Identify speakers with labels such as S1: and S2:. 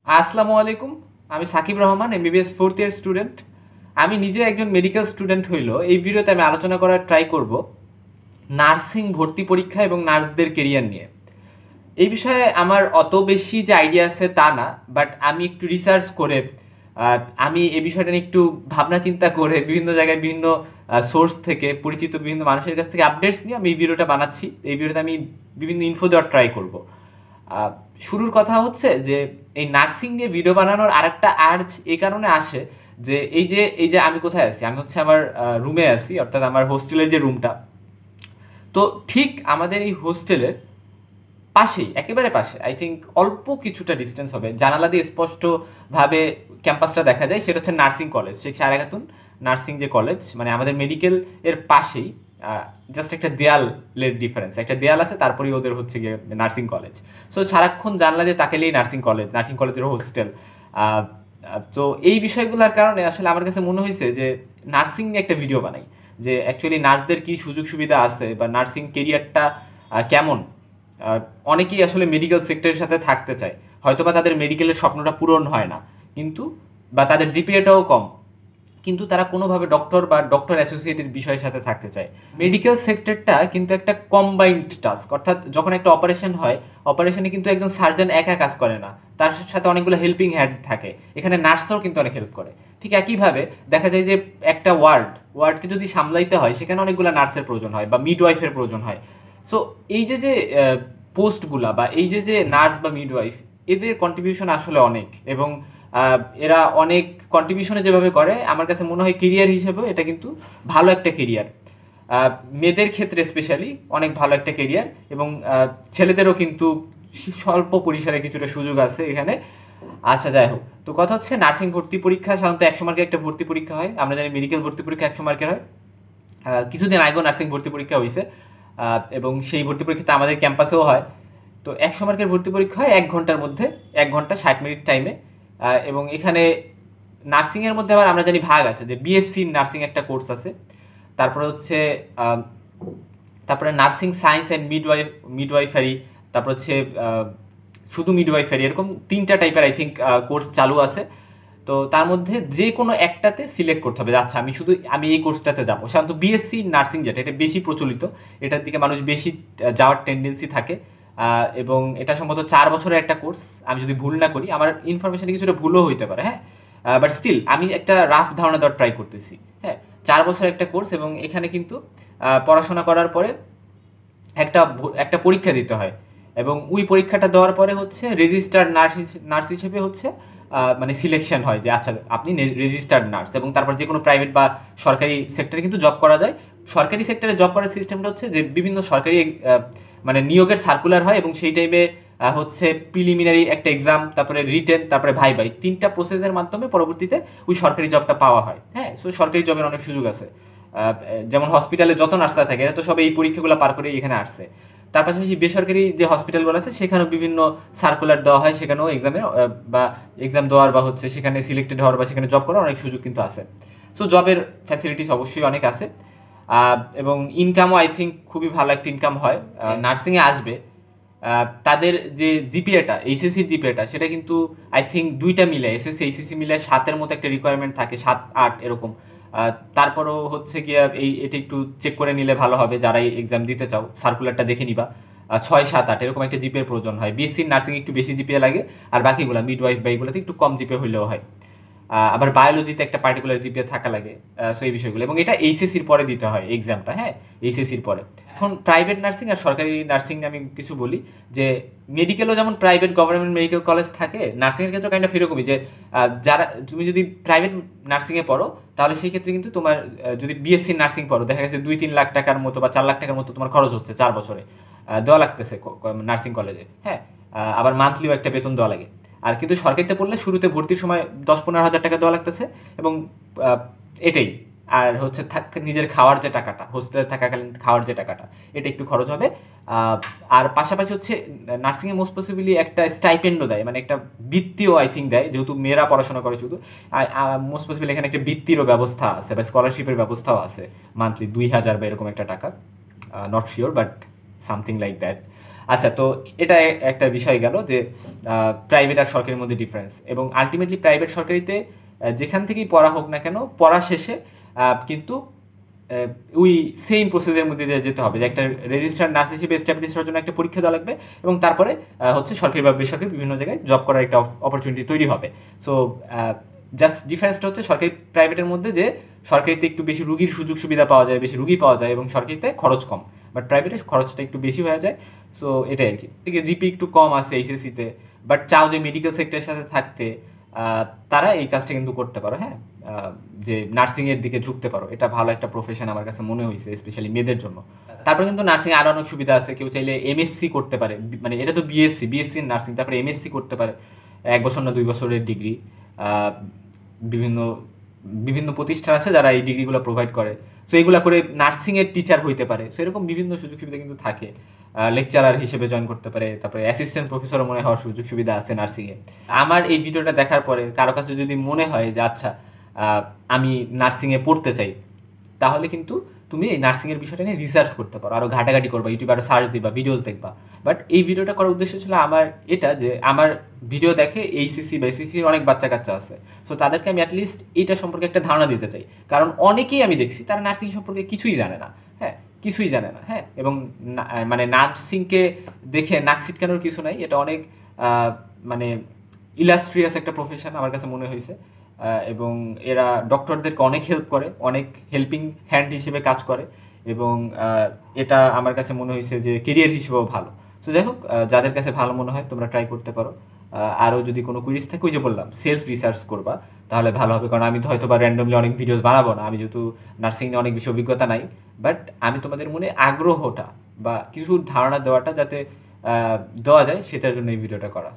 S1: আসসালামু আলাইকুম। আমি Sakib Rahman, MBBS fourth year student. আমি নিজে একজন মেডিকেল স্টুডেন্ট হইল এই ভিডিওতে আমি আলোচনা করার ট্রাই করব নার্সিং ভর্তি পরীক্ষা এবং নার্সদের কেরিয়ার নিয়ে। এই বিষয়ে আমার অত বেশি যে আইডিয়া আছে তা না, বাট আমি একটু রিসার্চ করে আমি এই বিষয়টা নিয়ে একটু ভাবনা চিন্তা করে বিভিন্ন জায়গায় বিভিন্ন সোর্স থেকে পরিচিত বিভিন্ন মানুষের কাছ থেকে আপডেটস নিয়ে আমি এই ভিডিওটা বানাচ্ছি। এই ভিডিওতে আমি বিভিন্ন ইনফো দেওয়ার ট্রাই করব। আহ, শুরুর কথা হচ্ছে যে এই নার্সিং নিয়ে ভিডিও বানানোর আরেকটা আর্জ এই কারণে আসে যে এই যে আমি কোথায় আছি, আমি হচ্ছে আমার রুমে আছি, অর্থাৎ আমার হোস্টেলের যে রুমটা। তো ঠিক আমাদের এই হোস্টেলের পাশেই, একেবারে পাশে, আই থিঙ্ক অল্প কিছুটা ডিস্টেন্স হবে, জানালা দিয়ে স্পষ্টভাবে ক্যাম্পাসটা দেখা যায়। সেটা হচ্ছে nursing college, Sheikh Sahera Khatun nursing যে কলেজ, মানে আমাদের মেডিকেল এর পাশেই। জাস্ট একটা দেয়ালের ডিফারেন্স, একটা দেয়াল আছে, তারপরেই ওদের হচ্ছে গিয়ে নার্সিং কলেজ। সো সারাক্ষণ জানলা দিয়ে তাকালেই নার্সিং কলেজের হোস্টেল। তো এই বিষয়গুলোর কারণে আসলে আমার কাছে মনে হয়েছে যে নার্সিং নিয়ে একটা ভিডিও বানাই, যে অ্যাকচুয়ালি নার্সদের কি সুযোগ সুবিধা আছে বা নার্সিং কেরিয়ারটা কেমন। আহ, অনেকেই আসলে মেডিকেল সেক্টরের সাথে থাকতে চায়, হয়তোবা তাদের মেডিকেলের স্বপ্নটা পূরণ হয় না, কিন্তু বা তাদের জিপিএটাও কম, কিন্তু তারা কোনোভাবে ডক্টর বা ডক্টর অ্যাসোসিয়েটেড বিষয়ের সাথে থাকতে চায়। মেডিকেল সেক্টরটা কিন্তু একটা কম্বাইন্ড টাস্ক, অর্থাৎ যখন একটা অপারেশন হয়, অপারেশনে কিন্তু একজন সার্জন একা কাজ করে না, তার সাথে অনেকগুলো হেল্পিং হ্যান্ড থাকে। এখানে নার্সরাও কিন্তু অনেক হেল্প করে। ঠিক একইভাবে দেখা যায় যে একটা ওয়ার্ডকে যদি সামলাইতে হয়, সেখানে অনেকগুলো নার্সের প্রয়োজন হয় বা মিডওয়াইফের প্রয়োজন হয়। সো এই যে পোস্টগুলা বা এই যে নার্স বা মিডওয়াইফ, এদের কন্ট্রিবিউশন আসলে অনেক, এবং এরা অনেক কন্ট্রিবিউশনে যেভাবে করে, আমার কাছে মনে হয় কেরিয়ার হিসেবে এটা কিন্তু ভালো একটা কেরিয়ার। মেয়েদের ক্ষেত্রে স্পেশালি অনেক ভালো একটা কেরিয়ার, এবং ছেলেদেরও কিন্তু স্বল্প পরিসরে কিছুটা সুযোগ আছে এখানে। আচ্ছা, যাই হোক, তো কথা হচ্ছে নার্সিং ভর্তি পরীক্ষা সাধারণত 100 মার্কের একটা ভর্তি পরীক্ষা হয়। আমরা জানি মেডিকেল ভর্তি পরীক্ষা 100 মার্কের হয়। কিছুদিন আগেও নার্সিং ভর্তি পরীক্ষা হয়েছে, এবং সেই ভর্তি পরীক্ষাটা আমাদের ক্যাম্পাসেও হয়। তো 100 মার্কের ভর্তি পরীক্ষা হয় 1 ঘন্টার মধ্যে, 1 ঘন্টা 60 মিনিট টাইমে। এবং এখানে নার্সিংয়ের মধ্যে আবার আমরা জানি ভাগ আছে, যে বিএসসি নার্সিং একটা কোর্স আছে, তারপরে হচ্ছে আহ, তারপরে নার্সিং সায়েন্স অ্যান্ড মিডওয়াইফারি, তারপর হচ্ছে শুধু মিডওয়াইফারি, এরকম 3টা টাইপের আই থিঙ্ক কোর্স চালু আছে। তো তার মধ্যে যে কোনো একটাতে সিলেক্ট করতে হবে, আচ্ছা আমি এই কোর্সটাতে যাবো। সাধারণত বিএসসি নার্সিং যেটা, এটা বেশি প্রচলিত, এটার দিকে মানুষ বেশি যাওয়ার টেন্ডেন্সি থাকে। এবং এটা সম্ভবত 4 বছরের একটা কোর্স, আমি যদি ভুল না করি, আমার ইনফরমেশনে কিছুটা ভুলও হইতে পারে, হ্যাঁ। বাট স্টিল আমি একটা রাফ ধারণা দেওয়ার ট্রাই করতেছি, হ্যাঁ। 4 বছর একটা কোর্স, এবং এখানে কিন্তু পড়াশোনা করার পরে একটা পরীক্ষা দিতে হয়, এবং ওই পরীক্ষাটা দেওয়ার পরে হচ্ছে রেজিস্টার্ড নার্স হিসেবে হচ্ছে মানে সিলেকশন হয়, যে আচ্ছা আপনি রেজিস্টার্ড নার্স, এবং তারপর যে কোনো প্রাইভেট বা সরকারি সেক্টরে কিন্তু জব করা যায়। সরকারি সেক্টরে জব করার সিস্টেমটা হচ্ছে যে বিভিন্ন সরকারি মানে নিয়োগের সার্কুলার হয়, এবং সেই টাইমে হচ্ছে প্রিলিমিনারি একটা এক্সাম, তারপরে রিটেন, তারপরে ভাই 3টা প্রসেসের মাধ্যমে পরবর্তীতে ওই সরকারি জবটা পাওয়া হয়, হ্যাঁ। সো সরকারি জবের অনেক সুযোগ আছে। যেমন হসপিটালে যত নার্সরা থাকে, এরা তো সব এই পরীক্ষাগুলো পার করে এখানে আসছে। তার পাশাপাশি বেসরকারি যে হসপিটালগুলো আছে, সেখানেও বিভিন্ন সার্কুলার দেওয়া হয়, সেখানেও এক্সামের বা এক্সাম দেওয়ার বা হচ্ছে সেখানে সিলেক্টেড হওয়ার বা সেখানে জব করার অনেক সুযোগ কিন্তু আছে। সো জবের ফ্যাসিলিটিস অবশ্যই অনেক আছে। এবং ইনকামও আই থিঙ্ক খুবই ভালো একটা ইনকাম হয়। নার্সিংয়ে আসবে তাদের যে জিপিএটা, এইচএসসির জিপিএটা, সেটা কিন্তু আই থিঙ্ক 2টা মিলে, এসএসসি এইচএসসি মিলে 7-এর মতো একটা রিকোয়ারমেন্ট থাকে, 7-8 এরকম। তারপরও হচ্ছে গিয়ে এটা একটু চেক করে নিলে ভালো হবে, যারা এক্সাম দিতে চাও সার্কুলারটা দেখে নিবা। 6, 7, 8 এরকম একটা জিপিএর প্রয়োজন হয়। বিএসসি নার্সিং একটু বেশি জিপিএ লাগে, আর বাকিগুলো মিডওয়াইফ বা এগুলোতে একটু কম জিপিএ হইলেও হয়। আবার বায়োলজিতে একটা পার্টিকুলার জিপিএ থাকা লাগে। সো এই বিষয়গুলো, এবং এটা এইচএসসির পরে দিতে হয় এক্সামটা, হ্যাঁ, এইচএসসির পরে। এখন প্রাইভেট নার্সিং আর সরকারি নার্সিং আমি কিছু বলি, যে মেডিকেলও যেমন প্রাইভেট গভর্নমেন্ট মেডিকেল কলেজ থাকে, নার্সিংয়ের ক্ষেত্রে কাইন্ড অফ এরকমই, যে যারা তুমি যদি প্রাইভেট নার্সিংয়ে পড়ো, তাহলে সেই ক্ষেত্রে কিন্তু তোমার যদি বিএসসি নার্সিং পড়ো, দেখা গেছে 2-3 লাখ টাকার মতো বা 4 লাখ টাকার মতো তোমার খরচ হচ্ছে 4 বছরে, দেওয়া লাগতেছে নার্সিং কলেজে, হ্যাঁ। আবার মান্থলিও একটা বেতন দেওয়া লাগে। আর কিন্তু সরকারিতে পড়লে শুরুতে ভর্তির সময় 10-15 হাজার টাকা দেওয়া লাগতেছে, এবং এটাই। আর হচ্ছে নিজের খাওয়ার যে টাকাটা, হোস্টেলে থাকাকালীন খাওয়ার যে টাকাটা, এটা একটু খরচ হবে। আর পাশাপাশি হচ্ছে নার্সিংয়ে মোস্ট পসিবলি একটা স্টাইপেন্ডও দেয়, মানে একটা বৃত্তিও আই থিঙ্ক দেয়, যেহেতু মেয়েরা পড়াশোনা করে শুধু। মোস্ট পসিবলি এখানে একটা বৃত্তিরও ব্যবস্থা আছে বা স্কলারশিপের ব্যবস্থাও আছে, মান্থলি 2,000 বা এরকম একটা টাকা, not sure, but something like that. আচ্ছা, তো এটা একটা বিষয় গেল যে প্রাইভেট আর সরকারির মধ্যে ডিফারেন্স, এবং আলটিমেটলি প্রাইভেট সরকারিতে যেখান থেকেই পড়া হোক না কেন, পড়া শেষে কিন্তু ওই সেম প্রসেসের মধ্যে দিয়ে যেতে হবে, যে একটা রেজিস্টার্ড নার্স হিসেবে এস্টাবলিশ হওয়ার জন্য একটা পরীক্ষা দেওয়া লাগবে, এবং তারপরে হচ্ছে সরকারি বা বেসরকারি বিভিন্ন জায়গায় জব করার একটা অপরচুনিটি তৈরি হবে। সো জাস্ট ডিফারেন্সটা হচ্ছে সরকারি প্রাইভেটের মধ্যে, যে সরকারিতে একটু বেশি রুগীর সুযোগ সুবিধা পাওয়া যায়, বেশি রুগী পাওয়া যায়, এবং সরকারিতে খরচ কম, বাট প্রাইভেটে খরচটা একটু বেশি হয়ে যায়। সো এটাই আর কি। জিপি একটু কম আছে এইচএসসিতে, বাট চাও যে মেডিকেল সেক্টরের সাথে থাকতে, তারা এই কাজটা কিন্তু করতে পারো। হ্যাঁ, যে নার্সিংয়ের দিকে ঝুঁকতে পারো, এটা ভালো একটা প্রফেশন আমার কাছে মনে হয়েছে, স্পেশালি মেয়েদের জন্য। তারপরে কিন্তু নার্সিং আরও অনেক সুবিধা আছে, কেউ চাইলে এমএসসি করতে পারে, মানে এটা তো বিএসসি নার্সিং, তারপরে এমএসসি করতে পারে, 1 বছর না 2 বছরের ডিগ্রি। বিভিন্ন বিভিন্ন প্রতিষ্ঠান আছে যারা এই ডিগ্রিগুলো প্রোভাইড করে, সো এগুলো করে নার্সিংয়ের টিচার হইতে পারে। সো এরকম বিভিন্ন সুযোগ সুবিধা কিন্তু থাকে। লেকচারার হিসেবে জয়েন করতে পারে, তারপরে অ্যাসিস্ট্যান্ট প্রফেসরও মনে হওয়ার সুযোগ সুবিধা আছে নার্সিংয়ে। আমার এই ভিডিওটা দেখার পরে কারো কাছে যদি মনে হয় যে আচ্ছা আমি নার্সিংয়ে পড়তে চাই, তাহলে কিন্তু তুমি এই নার্সিংয়ের বিষয়টা নিয়ে রিসার্চ করতে পারো, আরও ঘাটাঘাটি করবা, ইউটিউবে আরও সার্চ দিবা, ভিডিওস দেখবা। বাট এই ভিডিওটা করার উদ্দেশ্য ছিল আমার এটা, যে আমার ভিডিও দেখে এইচএসসি বা এসএসসির অনেক বাচ্চা কাচ্চা আছে, সো তাদেরকে আমি অ্যাটলিস্ট এইটা সম্পর্কে একটা ধারণা দিতে চাই। কারণ অনেকেই আমি দেখছি তারা নার্সিং সম্পর্কে কিছুই জানে না। হ্যাঁ, কিছুই জানে না। হ্যাঁ, এবং মানে নার্সিংকে দেখে নাক ছিটকানোর কিছু নাই, এটা অনেক মানে ইলাস্ট্রিয়াস একটা প্রফেশন আমার কাছে মনে হয়েছে। এবং এরা ডক্টরদেরকে অনেক হেল্প করে, অনেক হেল্পিং হ্যান্ড হিসেবে কাজ করে, এবং এটা আমার কাছে মনে হয়েছে যে কেরিয়ার হিসেবেও ভালো। সো যাই হোক, যাদের কাছে ভালো মনে হয় তোমরা ট্রাই করতে পারো। আরও যদি কোনো কুইজ থাকে, ওই যে বললাম সেলফ রিসার্চ করবা, তাহলে ভালো হবে। কারণ আমি তো হয়তো বা র্যান্ডমলি অনেক ভিডিওস বানাবো না, আমি যেহেতু নার্সিং নিয়ে অনেক বেশি অভিজ্ঞতা নাই, বাট আমি তোমাদের মনে আগ্রহটা বা কিছু ধারণা দেওয়াটা যাতে দেওয়া যায়, সেটার জন্য এই ভিডিওটা করা।